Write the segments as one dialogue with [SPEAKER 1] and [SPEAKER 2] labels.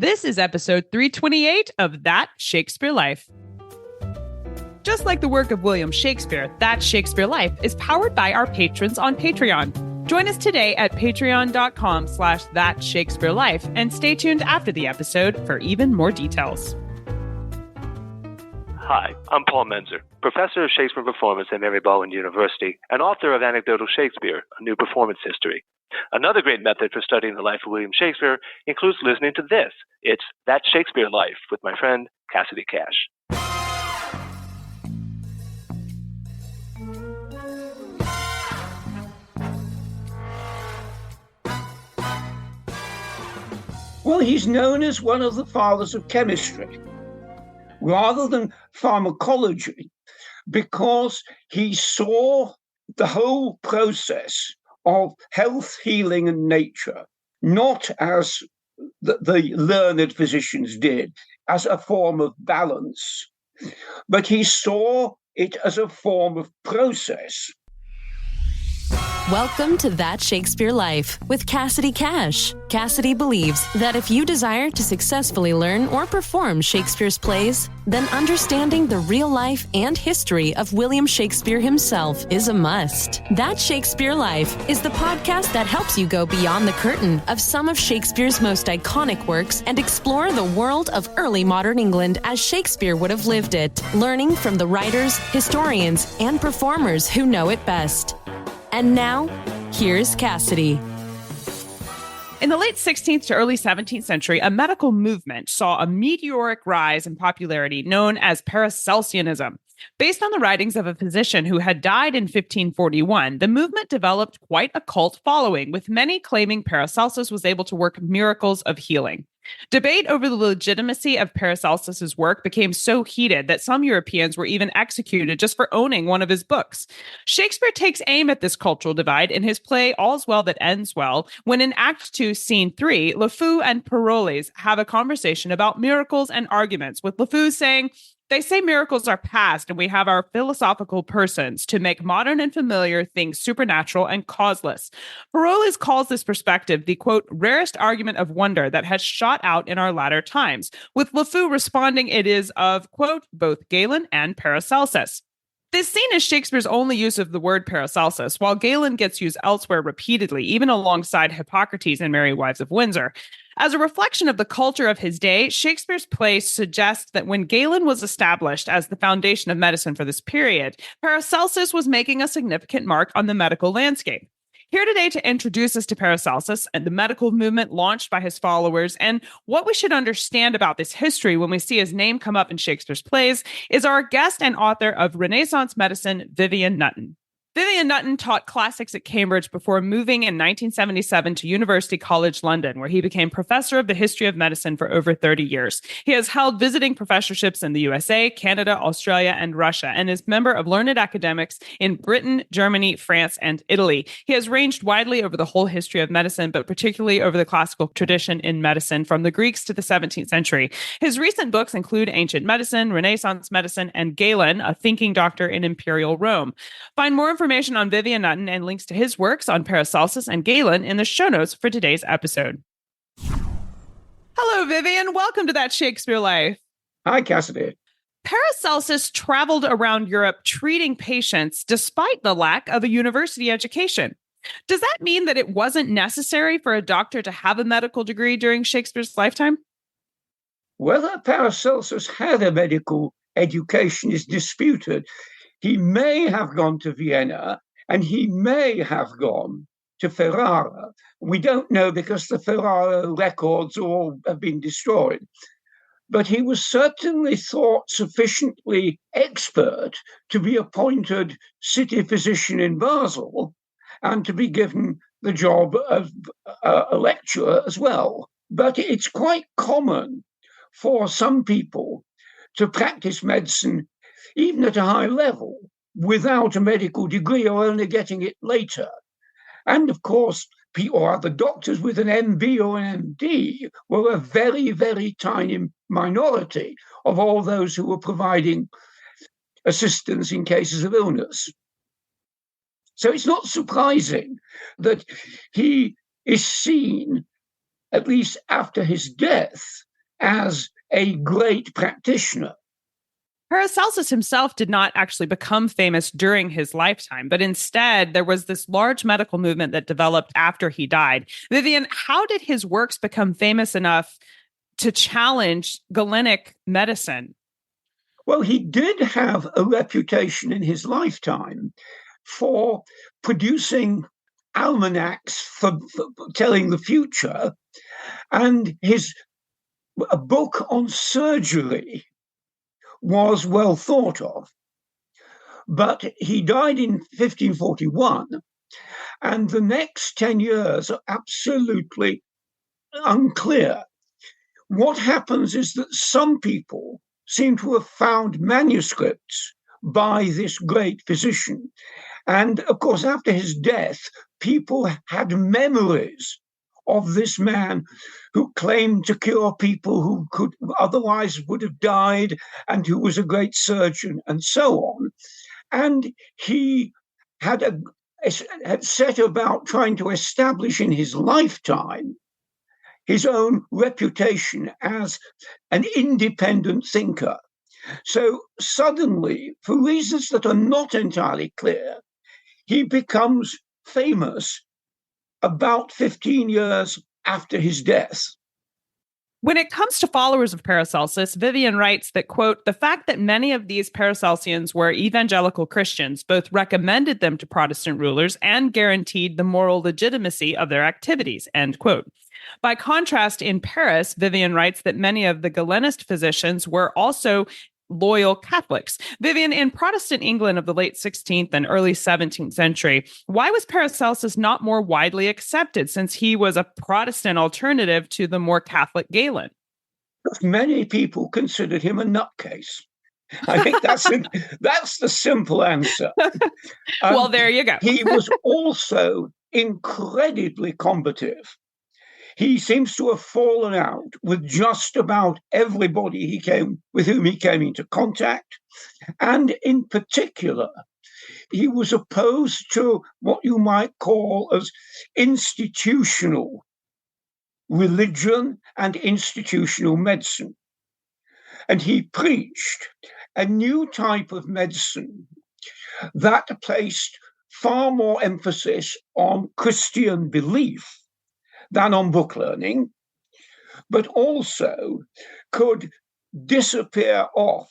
[SPEAKER 1] This is episode 328 of That Shakespeare Life. Just like the work of William Shakespeare, That Shakespeare Life is powered by our patrons on Patreon. Join us today at patreon.com/thatshakespearelife and stay tuned after the episode for even more details.
[SPEAKER 2] Hi, I'm Paul Menzer, professor of Shakespeare performance at Merry Wives University and author of Anecdotal Shakespeare, A New Performance History. Another great method for studying the life of William Shakespeare includes listening to this. It's That Shakespeare Life with my friend Cassidy Cash.
[SPEAKER 3] Well, he's known as one of the fathers of chemistry rather than pharmacology because he saw the whole process of health, healing, and nature, not as the learned physicians did, as a form of balance, but he saw it as a form of process.
[SPEAKER 4] Welcome to That Shakespeare Life with Cassidy Cash. Cassidy believes that if you desire to successfully learn or perform Shakespeare's plays, then understanding the real life and history of William Shakespeare himself is a must. That Shakespeare Life is the podcast that helps you go beyond the curtain of some of Shakespeare's most iconic works and explore the world of early modern England as Shakespeare would have lived it, learning from the writers, historians, and performers who know it best. And now, here's Cassidy.
[SPEAKER 1] In the late 16th to early 17th century, a medical movement saw a meteoric rise in popularity known as Paracelsianism. Based on the writings of a physician who had died in 1541, the movement developed quite a cult following, with many claiming Paracelsus was able to work miracles of healing. Debate over the legitimacy of Paracelsus's work became so heated that some Europeans were even executed just for owning one of his books. Shakespeare takes aim at this cultural divide in his play All's Well That Ends Well, when in Act 2, Scene 3, Lafeu and Parolles have a conversation about miracles and arguments, with Lafeu saying, "They say miracles are past, and we have our philosophical persons to make modern and familiar things supernatural and causeless." Parolles calls this perspective the, quote, rarest argument of wonder that has shot out in our latter times, with Lafeu responding it is of, quote, both Galen and Paracelsus. This scene is Shakespeare's only use of the word Paracelsus, while Galen gets used elsewhere repeatedly, even alongside Hippocrates in Merry Wives of Windsor. As a reflection of the culture of his day, Shakespeare's play suggests that when Galen was established as the foundation of medicine for this period, Paracelsus was making a significant mark on the medical landscape. Here today to introduce us to Paracelsus and the medical movement launched by his followers and what we should understand about this history when we see his name come up in Shakespeare's plays is our guest and author of Renaissance Medicine, Vivian Nutton. Vivian Nutton taught classics at Cambridge before moving in 1977 to University College London, where he became professor of the history of medicine for over 30 years. He has held visiting professorships in the USA, Canada, Australia, and Russia, and is member of learned academics in Britain, Germany, France, and Italy. He has ranged widely over the whole history of medicine, but particularly over the classical tradition in medicine from the Greeks to the 17th century. His recent books include Ancient Medicine, Renaissance Medicine, and Galen, a thinking doctor in Imperial Rome. Find more information on Vivian Nutton and links to his works on Paracelsus and Galen in the show notes for today's episode. Hello, Vivian. Welcome to That Shakespeare Life.
[SPEAKER 3] Hi, Cassidy.
[SPEAKER 1] Paracelsus traveled around Europe treating patients despite the lack of a university education. Does that mean that it wasn't necessary for a doctor to have a medical degree during Shakespeare's lifetime?
[SPEAKER 3] Whether Paracelsus had a medical education is disputed. He may have gone to Vienna and he may have gone to Ferrara. We don't know because the Ferrara records all have been destroyed. But he was certainly thought sufficiently expert to be appointed city physician in Basel and to be given the job of a lecturer as well. But it's quite common for some people to practice medicine even at a high level, without a medical degree or only getting it later. And of course, or other doctors with an MB or an MD were a very, very tiny minority of all those who were providing assistance in cases of illness. So it's not surprising that he is seen, at least after his death, as a great practitioner.
[SPEAKER 1] Paracelsus himself did not actually become famous during his lifetime, but instead there was this large medical movement that developed after he died. Vivian, how did his works become famous enough to challenge Galenic medicine?
[SPEAKER 3] Well, he did have a reputation in his lifetime for producing almanacs for telling the future, and a book on surgery was well thought of. But he died in 1541, and the next 10 years are absolutely unclear. What happens is that some people seem to have found manuscripts by this great physician. And of course, after his death, people had memories of this man who claimed to cure people who could otherwise would have died, and who was a great surgeon, and so on. And he had set about trying to establish in his lifetime his own reputation as an independent thinker. So suddenly, for reasons that are not entirely clear, he becomes famous about 15 years after his death.
[SPEAKER 1] When it comes to followers of Paracelsus, Vivian writes that, quote, the fact that many of these Paracelsians were evangelical Christians both recommended them to Protestant rulers and guaranteed the moral legitimacy of their activities, end quote. By contrast, in Paris, Vivian writes that many of the Galenist physicians were also loyal Catholics. Vivian, in Protestant England of the late 16th and early 17th century, why was Paracelsus not more widely accepted, since he was a Protestant alternative to the more Catholic Galen?
[SPEAKER 3] Because many people considered him a nutcase. I think that's the simple answer.
[SPEAKER 1] Well, there you go.
[SPEAKER 3] He was also incredibly combative. He seems to have fallen out with just about everybody with whom he came into contact. And in particular, he was opposed to what you might call as institutional religion and institutional medicine. And he preached a new type of medicine that placed far more emphasis on Christian belief than on book learning, but also could disappear off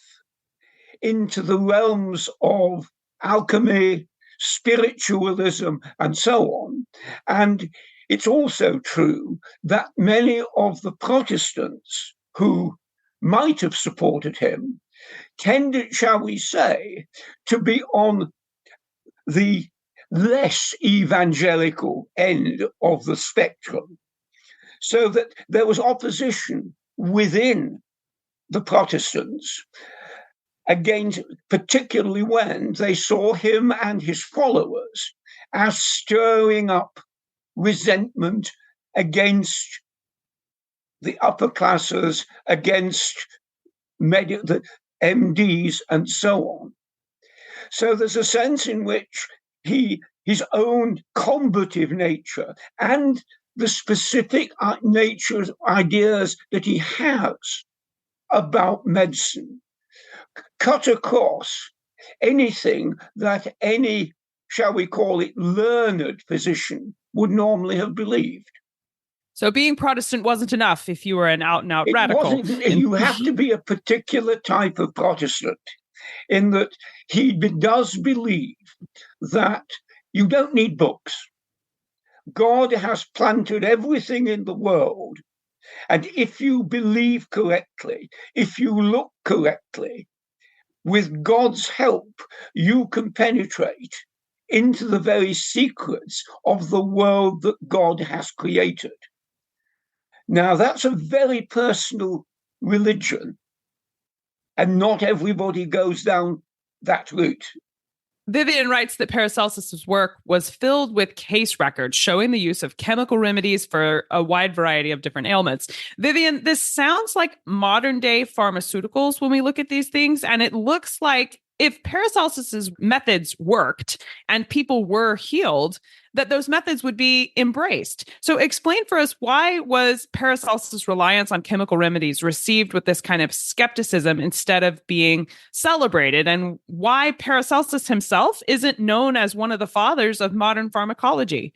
[SPEAKER 3] into the realms of alchemy, spiritualism, and so on. And it's also true that many of the Protestants who might have supported him tended, shall we say, to be on the less evangelical end of the spectrum, so that there was opposition within the Protestants against, particularly when they saw him and his followers as stirring up resentment against the upper classes, against the MDs, and so on. So there's a sense in which his own combative nature and the specific ideas that he has about medicine cut across anything that any, shall we call it, learned physician would normally have believed.
[SPEAKER 1] So being Protestant wasn't enough if you were an out-and-out radical.
[SPEAKER 3] You have to be a particular type of Protestant, in that he does believe that you don't need books. God has planted everything in the world, and if you believe correctly, if you look correctly, with God's help, you can penetrate into the very secrets of the world that God has created. Now, that's a very personal religion, and not everybody goes down that route.
[SPEAKER 1] Vivian writes that Paracelsus's work was filled with case records showing the use of chemical remedies for a wide variety of different ailments. Vivian, this sounds like modern day pharmaceuticals when we look at these things, and it looks like if Paracelsus's methods worked and people were healed, that those methods would be embraced. So explain for us, why was Paracelsus' reliance on chemical remedies received with this kind of skepticism instead of being celebrated, and why Paracelsus himself isn't known as one of the fathers of modern pharmacology?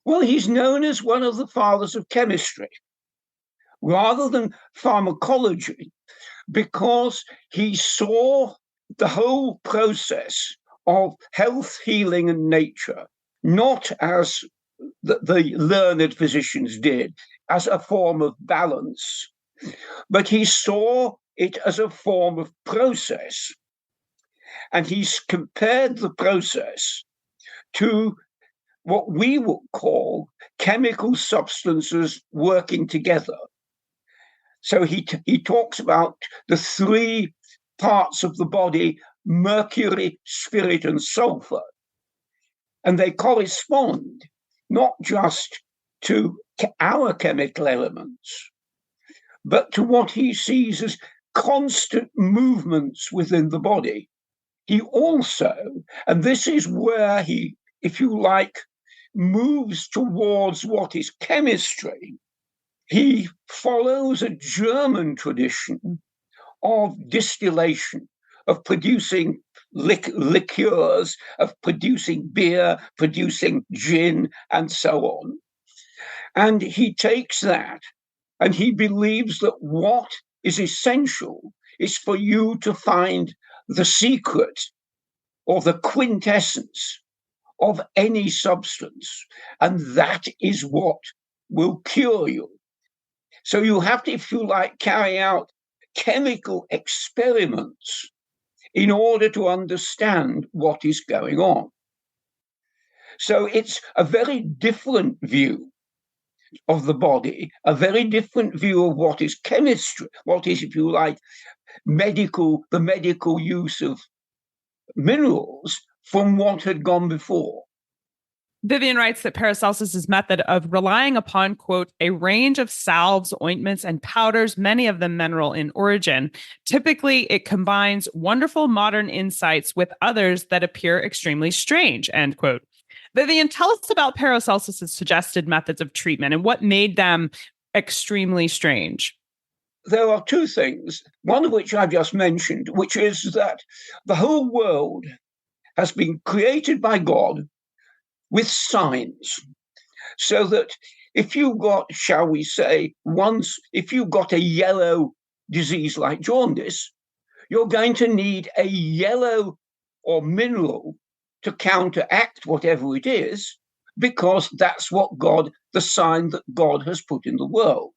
[SPEAKER 3] Well, he's known as one of the fathers of chemistry rather than pharmacology, because he saw the whole process of health, healing, and nature not as the learned physicians did, as a form of balance, but he saw it as a form of process. And he's compared the process to what we would call chemical substances working together. So he talks about the three parts of the body: mercury, spirit, and sulfur. And they correspond not just to our chemical elements, but to what he sees as constant movements within the body. He also, and this is where he, if you like, moves towards what is chemistry, he follows a German tradition of distillation, of producing liqueurs, of producing beer, producing gin, and so on. And he takes that, and he believes that what is essential is for you to find the secret or the quintessence of any substance, and that is what will cure you. So you have to, if you like, carry out chemical experiments in order to understand what is going on. So it's a very different view of the body, a very different view of what is chemistry, what is, if you like, the medical use of minerals from what had gone before.
[SPEAKER 1] Vivian writes that Paracelsus's method of relying upon, quote, a range of salves, ointments, and powders, many of them mineral in origin. Typically, it combines wonderful modern insights with others that appear extremely strange, end quote. Vivian, tell us about Paracelsus's suggested methods of treatment and what made them extremely strange.
[SPEAKER 3] There are two things, one of which I've just mentioned, which is that the whole world has been created by God with signs, so that if you got, shall we say, if you got a yellow disease like jaundice, you're going to need a yellow or mineral to counteract whatever it is, because that's what God, the sign that God has put in the world.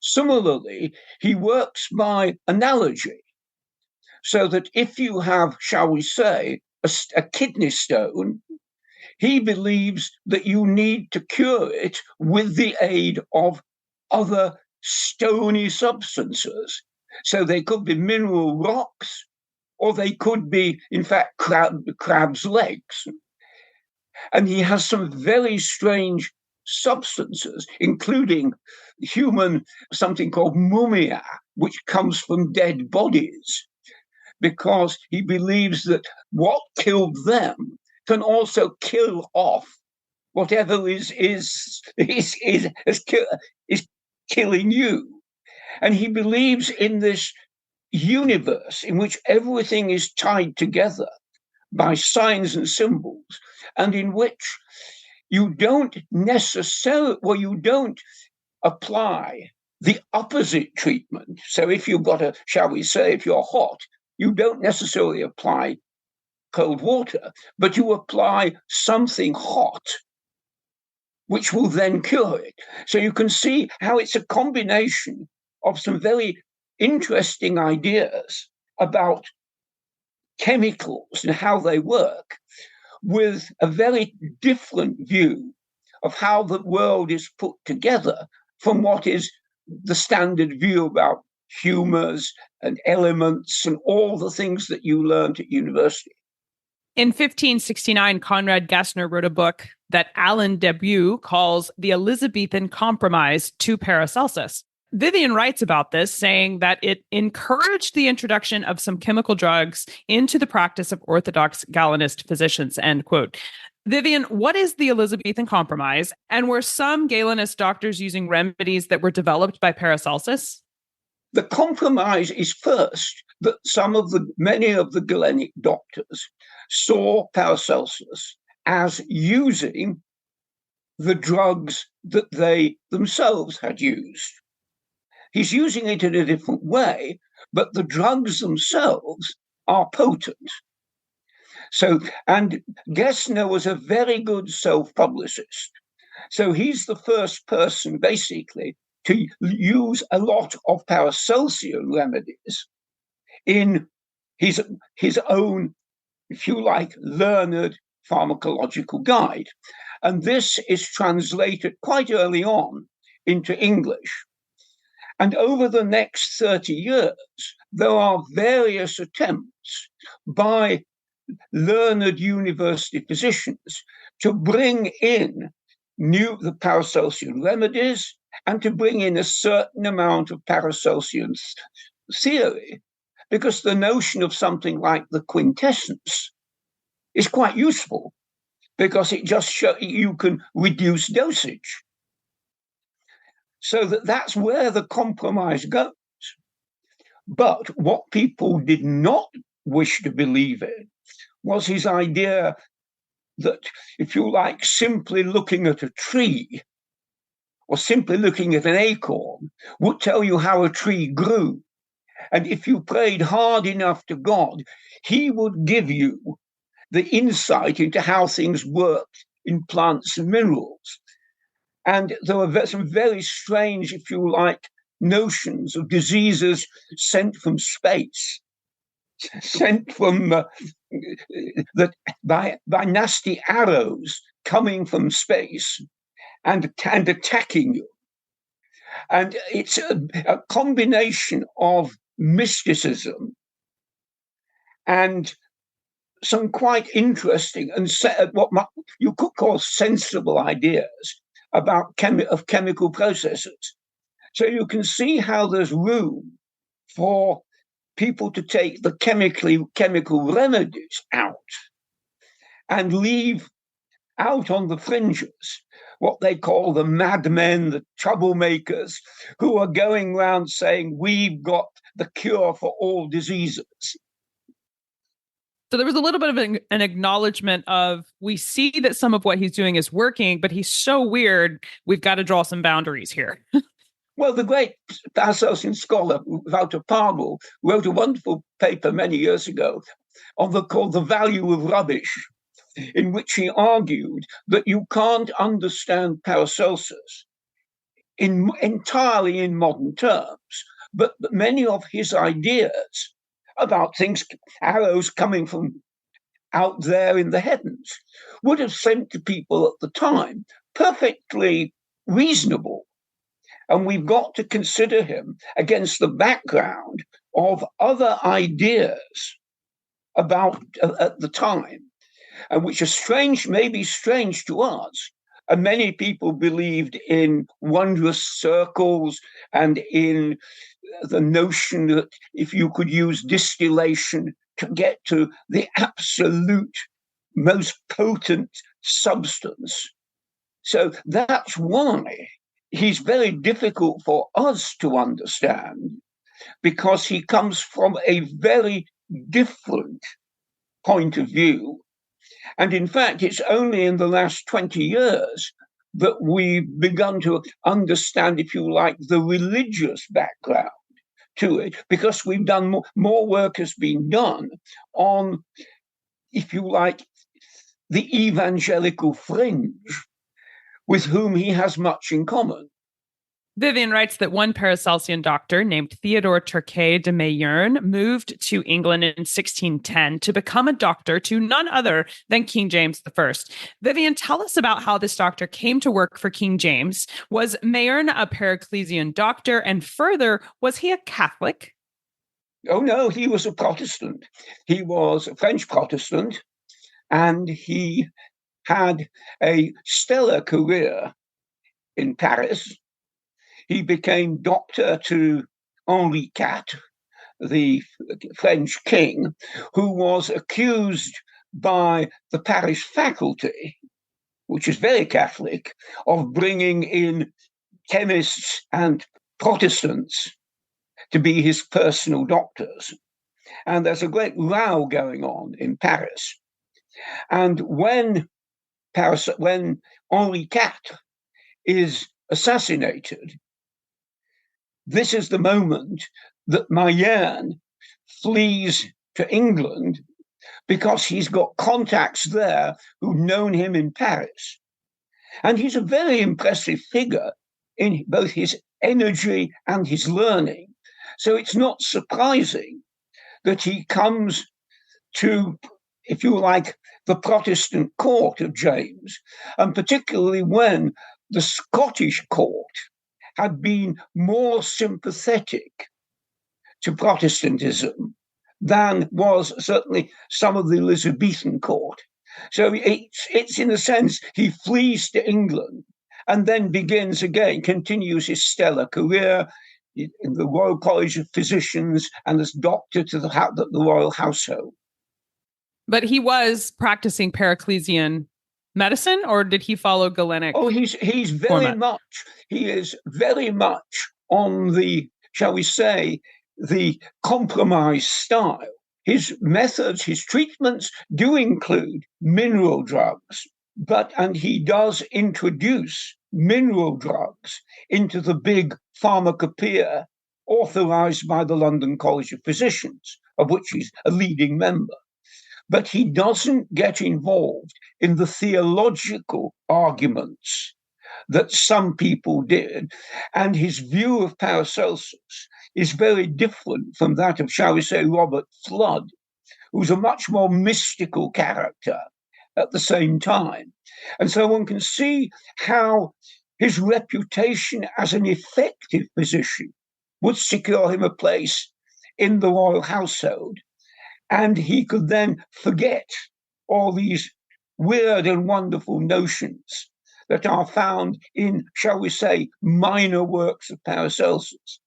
[SPEAKER 3] Similarly, he works by analogy, so that if you have, shall we say, a kidney stone, he believes that you need to cure it with the aid of other stony substances. So they could be mineral rocks, or they could be, in fact, crab's legs. And he has some very strange substances, including something called mumia, which comes from dead bodies, because he believes that what killed them can also kill off whatever is killing you. And he believes in this universe in which everything is tied together by signs and symbols, and in which you don't apply the opposite treatment. So if you've got shall we say, if you're hot, you don't necessarily apply cold water, but you apply something hot, which will then cure it. So you can see how it's a combination of some very interesting ideas about chemicals and how they work, with a very different view of how the world is put together from what is the standard view about humors and elements and all the things that you learned at university.
[SPEAKER 1] In 1569, Conrad Gessner wrote a book that Alan Debut calls The Elizabethan Compromise to Paracelsus. Vivian writes about this, saying that it encouraged the introduction of some chemical drugs into the practice of Orthodox Galenist physicians, end quote. Vivian, what is the Elizabethan Compromise? And were some Galenist doctors using remedies that were developed by Paracelsus?
[SPEAKER 3] The compromise is first that many of the Galenic doctors saw Paracelsus as using the drugs that they themselves had used. He's using it in a different way, but the drugs themselves are potent. So, and Gessner was a very good self-publicist. So he's the first person, basically, to use a lot of Paracelsian remedies in his own, if you like, learned pharmacological guide. And this is translated quite early on into English. And over the next 30 years, there are various attempts by learned university physicians to bring in the Paracelsian remedies and to bring in a certain amount of Paracelsian theory, because the notion of something like the quintessence is quite useful, because it just shows you can reduce dosage. So that's where the compromise goes. But what people did not wish to believe in was his idea that, if you like, simply looking at a tree or simply looking at an acorn would tell you how a tree grew. And if you prayed hard enough to God, he would give you the insight into how things worked in plants and minerals. And there were some very strange, if you like, notions of diseases sent from space, sent from by nasty arrows coming from space and attacking you. And it's a combination of mysticism and some quite interesting and what you could call sensible ideas about chemical processes. So you can see how there's room for people to take the chemical remedies out and leave out on the fringes what they call the madmen, the troublemakers, who are going around saying, we've got the cure for all diseases.
[SPEAKER 1] So there was a little bit of an acknowledgement of, we see that some of what he's doing is working, but he's so weird, we've got to draw some boundaries here.
[SPEAKER 3] Well, the great Paracelsian scholar, Lafeu and Parolles, wrote a wonderful paper many years ago called The Value of Rubbish, in which he argued that you can't understand Paracelsus entirely in modern terms, but many of his ideas about things, arrows coming from out there in the heavens, would have seemed to people at the time perfectly reasonable. And we've got to consider him against the background of other ideas about at the time, and which are strange, maybe strange to us. And many people believed in wondrous circles and in the notion that if you could use distillation to get to the absolute most potent substance. So that's why he's very difficult for us to understand, because he comes from a very different point of view. And in fact, it's only in the last 20 years that we've begun to understand, if you like, the religious background to it, because we've done more work has been done on, if you like, the evangelical fringe, with whom he has much in common.
[SPEAKER 1] Vivian writes that one Paracelsian doctor named Theodore Turquet de Mayerne moved to England in 1610 to become a doctor to none other than King James I. Vivian, tell us about how this doctor came to work for King James. Was Mayerne a Paracelsian doctor? And further, was he a Catholic?
[SPEAKER 3] Oh, no, he was a Protestant. He was a French Protestant, and he had a stellar career in Paris. he became doctor to Henri IV, the French king, who was accused by the Paris faculty, which is very Catholic, of bringing in chemists and Protestants to be his personal doctors. And there's a great row going on in Paris. And when Henri IV is assassinated, this is the moment that Mayerne flees to England because he's got contacts there who've known him in Paris. And he's a very impressive figure in both his energy and his learning. So it's not surprising that he comes to, if you like, the Protestant court of James, and particularly when the Scottish court had been more sympathetic to Protestantism than was certainly some of the Elizabethan court. So it's in a sense, he flees to England and then continues his stellar career in the Royal College of Physicians and as doctor to the royal household.
[SPEAKER 1] But he was practicing Paracelsian medicine, or did he follow Galenic?
[SPEAKER 3] Oh, he's very much. He is very much on the, shall we say, the compromise style. His methods, his treatments do include mineral drugs, and he does introduce mineral drugs into the big pharmacopoeia authorized by the London College of Physicians, of which he's a leading member. But he doesn't get involved in the theological arguments that some people did. And his view of Paracelsus is very different from that of, shall we say, Robert Flood, who's a much more mystical character at the same time. And so one can see how his reputation as an effective physician would secure him a place in the royal household. And he could then forget all these weird and wonderful notions that are found in, shall we say, minor works of Paracelsus.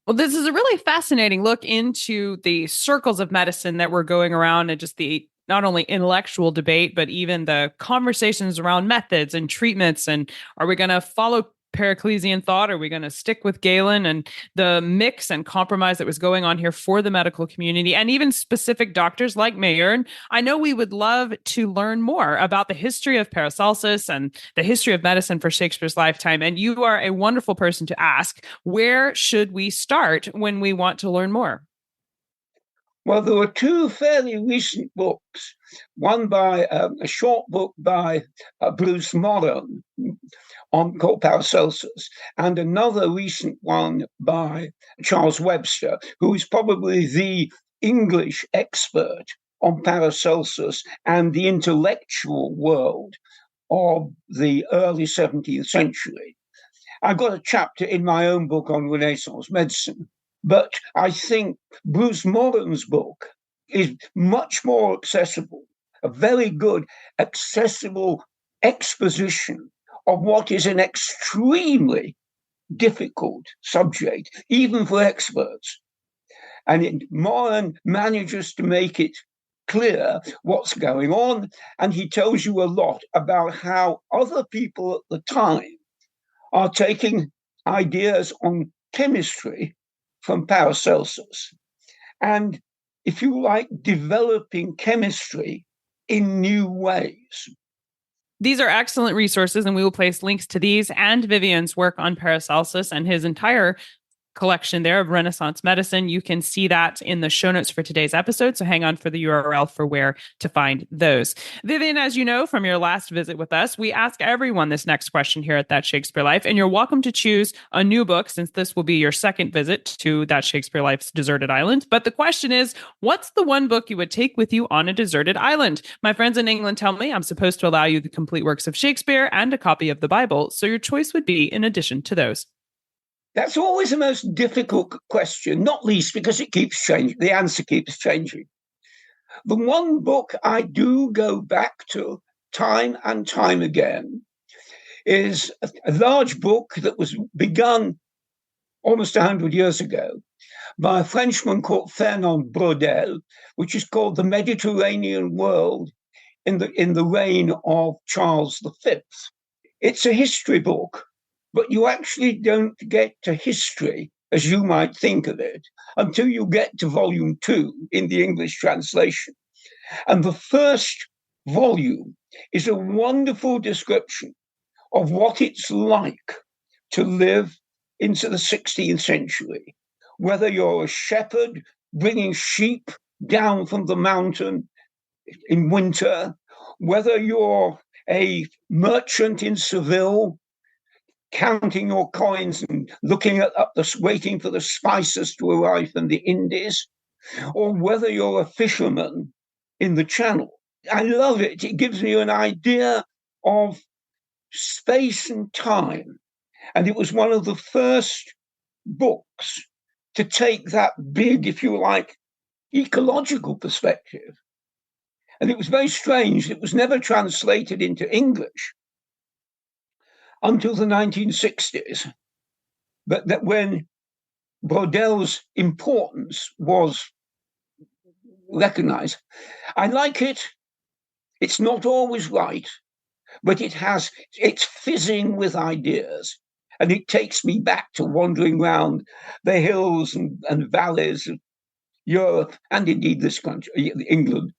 [SPEAKER 1] Well, this is a really fascinating look into the circles of medicine that were going around and just the not only intellectual debate, but even the conversations around methods and treatments. And are we going to follow Paracelsian thought? Are we going to stick with Galen? And the mix and compromise that was going on here for the medical community and even specific doctors like Mayerne? I know we would love to learn more about the history of Paracelsus and the history of medicine for Shakespeare's lifetime. And you are a wonderful person to ask. Where should we start when we want to learn more?
[SPEAKER 3] Well, there were two fairly recent books, one by a short book by Bruce Moran called Paracelsus, and another recent one by Charles Webster, who is probably the English expert on Paracelsus and the intellectual world of the early 17th century. I've got a chapter in my own book on Renaissance medicine, but I think Bruce Moran's book is much more accessible, a very good, accessible exposition of what is an extremely difficult subject, even for experts. And Moran manages to make it clear what's going on, and he tells you a lot about how other people at the time are taking ideas on chemistry from Paracelsus and, if you like, developing chemistry in new ways.
[SPEAKER 1] These are excellent resources, and we will place links to these and Vivian's work on Paracelsus and his entire collection there of Renaissance medicine. You can see that in the show notes for today's episode, so hang on for the URL for where to find those. Vivian, as you know from your last visit with us, we ask everyone this next question here at That Shakespeare Life, and you're welcome to choose a new book since this will be your second visit to That Shakespeare Life's deserted island. But the question is, what's the one book you would take with you on a deserted island? My friends in England tell me I'm supposed to allow you the complete works of Shakespeare and a copy of the Bible, so your choice would be in addition to those.
[SPEAKER 3] That's always the most difficult question, not least because it keeps changing. The answer keeps changing. The one book I do go back to time and time again is a large book that was begun almost 100 years ago by a Frenchman called Fernand Braudel, which is called The Mediterranean World in the reign of Charles V. It's a history book, but you actually don't get to history as you might think of it until you get to volume 2 in the English translation. And the first volume is a wonderful description of what it's like to live into the 16th century, whether you're a shepherd bringing sheep down from the mountain in winter, whether you're a merchant in Seville, counting your coins and looking waiting for the spices to arrive from the Indies, or whether you're a fisherman in the Channel. I love it. It gives me an idea of space and time. And it was one of the first books to take that big, if you like, ecological perspective. And it was very strange. It was never translated into English until the 1960s. But that when Braudel's importance was recognized, I like it. It's not always right, but it's fizzing with ideas. And it takes me back to wandering around the hills and valleys of Europe and indeed this country, England.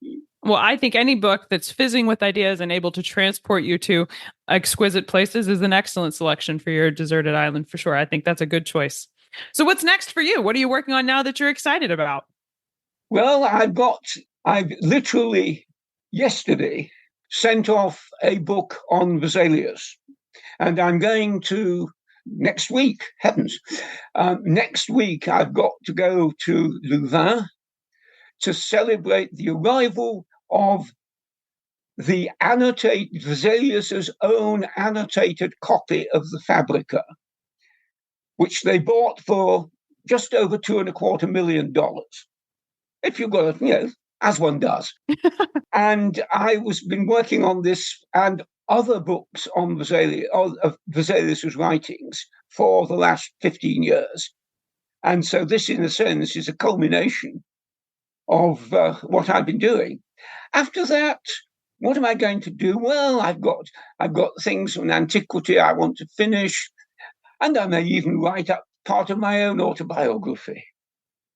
[SPEAKER 1] Well, I think any book that's fizzing with ideas and able to transport you to exquisite places is an excellent selection for your deserted island, for sure. I think that's a good choice. So what's next for you? What are you working on now that you're excited about?
[SPEAKER 3] Well, I've literally yesterday sent off a book on Vesalius, and I'm going to next week, next week I've got to go to Louvain to celebrate the arrival of the Vesalius's own annotated copy of the Fabrica, which they bought for just over $2.25 million. If you've got, as one does. And been working on this and other books on Vesalius's writings for the last 15 years. And so this, in a sense, is a culmination of what I've been doing. After that, what am I going to do? Well, I've got things on antiquity I want to finish, and I may even write up part of my own autobiography.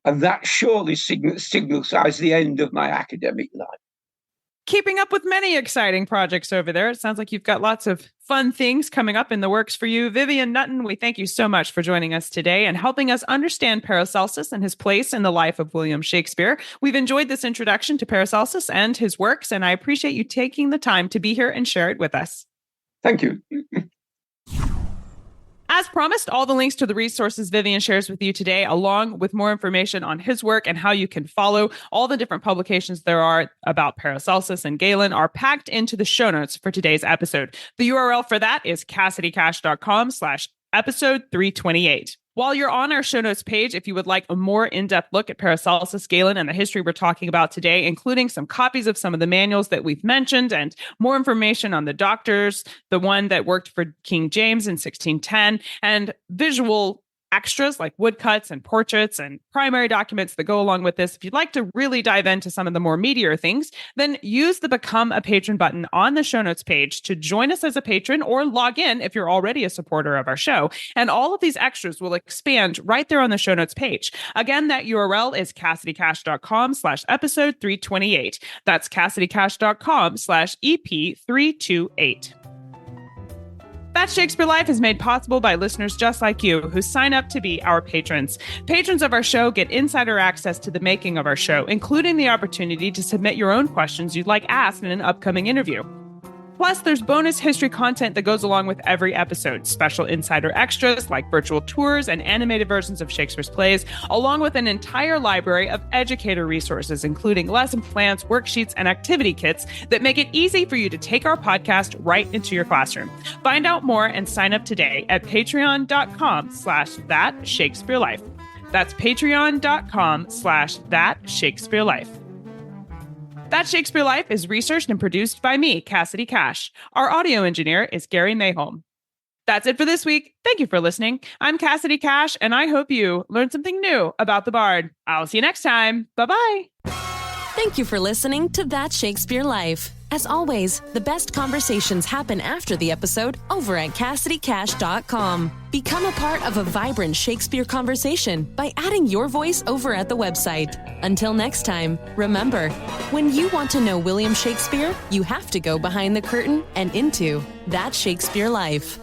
[SPEAKER 3] And that surely signifies the end of my academic life.
[SPEAKER 1] Keeping up with many exciting projects over there. It sounds like you've got lots of fun things coming up in the works for you. Vivian Nutton, we thank you so much for joining us today and helping us understand Paracelsus and his place in the life of William Shakespeare. We've enjoyed this introduction to Paracelsus and his works, and I appreciate you taking the time to be here and share it with us.
[SPEAKER 3] Thank you.
[SPEAKER 1] As promised, all the links to the resources Vivian shares with you today, along with more information on his work and how you can follow all the different publications there are about Paracelsus and Galen, are packed into the show notes for today's episode. The URL for that is CassidyCash.com/episode 328. While you're on our show notes page, if you would like a more in-depth look at Paracelsus, Galen, and the history we're talking about today, including some copies of some of the manuals that we've mentioned and more information on the doctors, the one that worked for King James in 1610, and visual extras like woodcuts and portraits and primary documents that go along with this. If you'd like to really dive into some of the more meatier things, then use the Become a Patron button on the show notes page to join us as a patron or log in if you're already a supporter of our show. And all of these extras will expand right there on the show notes page. Again, that URL is CassidyCash.com/episode 328. That's CassidyCash.com/EP328. That's Shakespeare Life is made possible by listeners just like you who sign up to be our patrons. Patrons of our show get insider access to the making of our show, including the opportunity to submit your own questions you'd like asked in an upcoming interview. Plus, there's bonus history content that goes along with every episode, special insider extras like virtual tours and animated versions of Shakespeare's plays, along with an entire library of educator resources, including lesson plans, worksheets, and activity kits that make it easy for you to take our podcast right into your classroom. Find out more and sign up today at patreon.com/thatshakespearelife. That's patreon.com/thatshakespearelife. That Shakespeare Life is researched and produced by me, Cassidy Cash. Our audio engineer is Gary Mayholm. That's it for this week. Thank you for listening. I'm Cassidy Cash, and I hope you learned something new about the Bard. I'll see you next time. Bye-bye.
[SPEAKER 4] Thank you for listening to That Shakespeare Life. As always, the best conversations happen after the episode over at CassidyCash.com. Become a part of a vibrant Shakespeare conversation by adding your voice over at the website. Until next time, remember, when you want to know William Shakespeare, you have to go behind the curtain and into That Shakespeare Life.